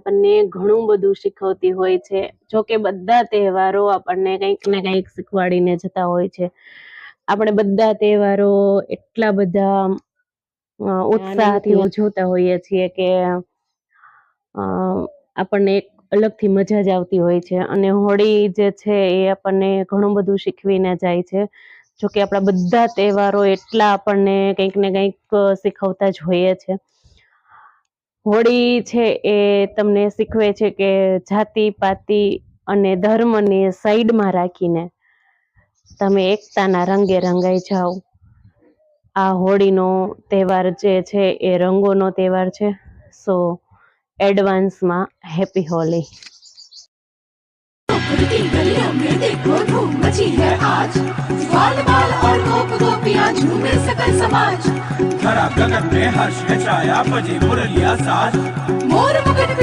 આપણને ઘણું બધું શીખવતી હોય છે. જોકે બધા તહેવારો આપણને કંઈક ને કંઈક શીખવાડીને જતા હોય છે. આપણે બધા તહેવારો એટલા બધા ઉત્સાહથી ઉજવતા હોઈએ છીએ કે આપણને એક અલગથી મજા જ આવતી હોય છે. અને હોળી જે છે એ આપણને ઘણું બધું શીખવીને જાય છે. જોકે આપણા બધા તહેવારો એટલા આપણને કંઈક ને કંઈક શીખવતા જ હોઈએ છે. હોળી છે એ તમને શીખવે છે કે જાતિ પાતિ અને ધર્મને સાઈડમાં રાખીને તમે એકતાના રંગે રંગાઈ જાઓ. આ હોળીનો તહેવાર જે છે એ રંગોનો તહેવાર છે. સો એડવાન્સમાં હેપી હોલી. गलियों में देखो धूम मची है आज, ग्वाल बाल और गोप गोपियां झूमे सकल समाज। धरा गगन में हर्ष है छाया, बजे मुरलिया साज, मोर मुकुट भी